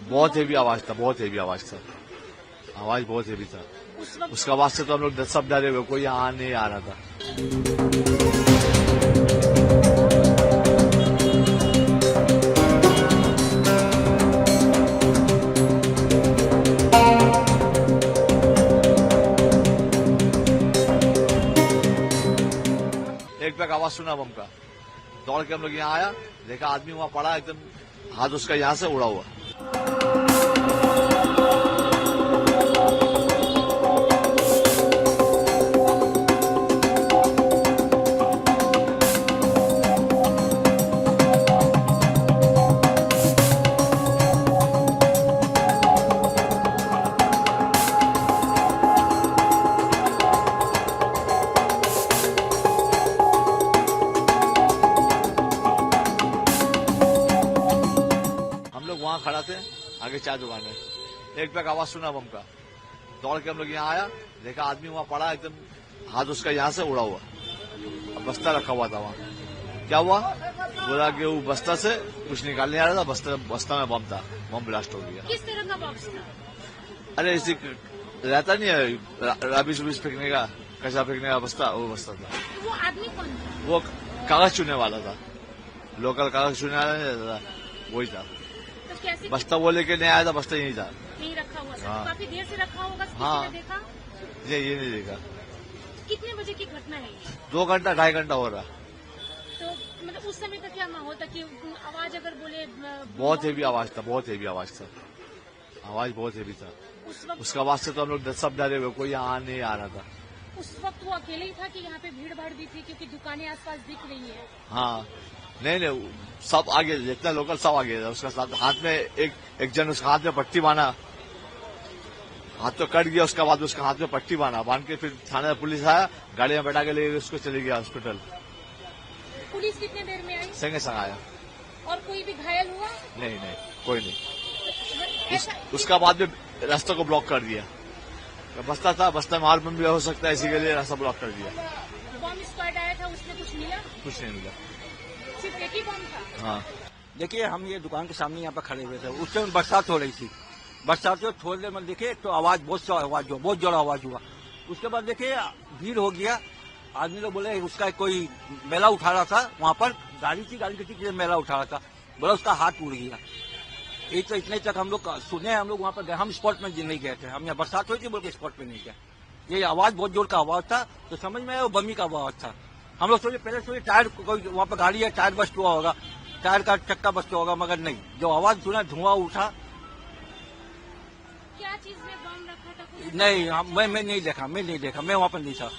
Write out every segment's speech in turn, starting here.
बहुत हेवी आवाज था, बहुत हेवी आवाज था, आवाज बहुत हेवी था। उसका आवाज से तो हम लोग सब डरे हुए, कोई यहाँ नहीं आ रहा था। एक बैग आवाज सुना बम का, दौड़ के हम लोग यहाँ आया, देखा आदमी वहां पड़ा एकदम, हाथ उसका यहाँ से उड़ा हुआ। वहां खड़ा थे, आगे चाय दुकान है, एक बैग आवाज सुना बम का, दौड़ के हम लोग यहाँ आया, देखा आदमी वहां पड़ा एकदम, हाथ उसका यहाँ से उड़ा हुआ, बस्ता रखा हुआ था वहां। क्या हुआ, बोला कि वो बस्ता से कुछ निकालने आ रहा था, बस्ता में बम था, बम ब्लास्ट हो गया। किस तरह का बॉक्स था? अरे इसी रहता नहीं है, रबिश उबिश फेंकने का, कचरा फेंकने का बस्ता, वो बस्ता था। वो आदमी कौन था? वो कागज चुनने वाला था, लोकल कागज चुनने वाला नहीं था, वही था। तो कैसे बस्ता वो लेके नहीं आया था, बस्ता यही था, नहीं रखा हुआ था? हाँ। काफी देर से रखा होगा, हाँ। किसी ने देखा? ये नहीं देखा। कितने बजे की घटना है ये? 2 घंटा 2.5 घंटा हो रहा। तो मतलब उस समय का क्या माहौल था कि आवाज अगर बोले बहुत हेवी आवाज था, बहुत हेवी आवाज था, आवाज बहुत हेवी था। उसका आवाज से तो हम लोग सब डरे हुए, कोई यहाँ नहीं आ रहा था। उस वक्त वो अकेले ही था कि यहाँ पे भीड़ भाड़ भी थी, क्योंकि दुकानें आसपास दिख रही है? हाँ, नहीं सब आगे, जितना लोकल सब आगे था। उसका साथ हाथ में एक जन, उसका हाथ में पट्टी बांधा, हाथ तो कट गया, उसके बाद उसका हाथ में पट्टी बांध के फिर थाने में पुलिस आया, गाड़ी में बैठा के ले उसको चले गया हॉस्पिटल। पुलिस कितने देर में आई? संगे संग आया। और कोई भी घायल हुआ? नहीं कोई नहीं। उसका बाद में रास्ते को ब्लॉक कर दिया, बस्ता था, बस्ता में बम भी हो सकता है, इसी के लिए रास्ता ब्लॉक कर दिया। बम स्क्वाड आया था, उसमें कुछ मिला? कुछ नहीं मिला, सिर्फ एक ही बम था? हाँ। देखिए, हम ये दुकान के सामने यहाँ पर खड़े हुए थे, उस समय बरसात हो रही थी, बरसात से थोड़ी देर में देखे तो आवाज बहुत जोर आवाज हुआ। उसके बाद देखे भीड़ हो गया, आदमी लोग बोले उसका कोई मेला उठा रहा था, वहाँ पर गाड़ी की मेला उठा रहा था, बोला उसका हाथ उड़ गया। तो इतने तक हम लोग सुने, हम लोग वहाँ पर गए, हम स्पॉट में नहीं गए थे, हम यहाँ बरसात हुई थी बोल के स्पॉट में नहीं गए। ये आवाज बहुत जोर का आवाज था, तो समझ में आया वो बमी का आवाज था। हम लोग पहले टायर कोई वहाँ पर गाड़ी है, टायर बस्ट हुआ होगा, टायर का चक्का बस्ट होगा, मगर नहीं, जो आवाज सुना धुआं उठा। क्या चीज में बम रखा था? नहीं, मैं नहीं देखा, मैं वहाँ पर नहीं था,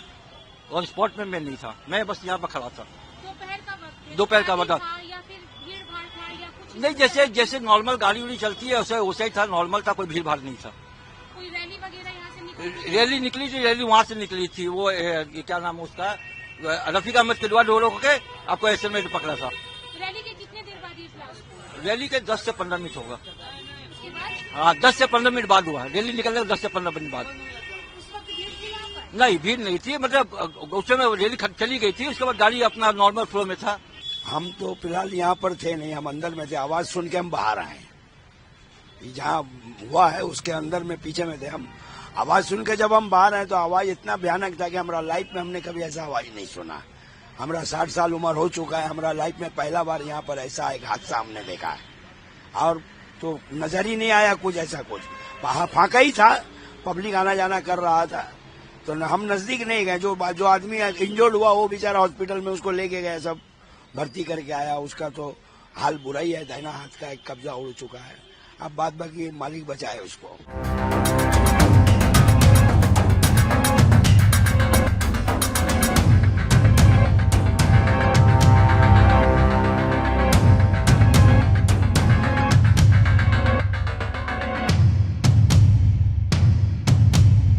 और स्पॉट में मैं नहीं था, मैं बस यहाँ पर खड़ा था। दोपहर का वक्त या फिर भीड़ भाड़ था या कुछ? नहीं, जैसे नॉर्मल गाड़ी उड़ी चलती है वैसे ही था, नॉर्मल था, कोई भीड़ भाड़ नहीं था। कोई रैली वगैरह यहाँ से निकली? रैली निकली थी, रैली वहाँ से निकली थी, वो क्या नाम है उसका, रफीक अहमद के द्वारा ढोलों के आपको ऐसे में पकड़ा था। रैली के कितने देर बाद ये ब्लास्ट हुआ? रैली के 10 से 15 मिनट होगा। उसके बाद? हाँ, 10 से 15 मिनट बाद हुआ, रैली निकलने के 10 से 15 मिनट बाद। उस वक्त भीड़ थी यहाँ पर? नहीं, भीड़ नहीं थी, मतलब उस समय रैली चली गई थी, उसके बाद गाड़ी अपना नॉर्मल फ्लो में था। हम तो फिलहाल यहाँ पर थे नहीं, हम अंदर में थे, आवाज सुन के हम बाहर आए। जहाँ हुआ है उसके अंदर में पीछे में थे हम। आवाज सुन के जब हम बाहर आए तो आवाज इतना भयानक था कि हमारा लाइफ में हमने कभी ऐसा आवाज नहीं सुना। हमारा 60 साल उम्र हो चुका है, हमारा लाइफ में पहला बार यहाँ पर ऐसा एक हादसा हमने देखा है, और तो नजर ही नहीं आया कुछ ऐसा कुछ, फाका ही था, पब्लिक आना जाना कर रहा था, तो हम नजदीक नहीं गए। जो आदमी इंजर्ड हुआ वो बेचारा हॉस्पिटल में उसको लेके गए, सब भर्ती करके आया, उसका तो हाल बुरा ही है, दाहिना हाथ का एक कब्जा उड़ चुका है, अब बाद बाकी मालिक बचाए उसको।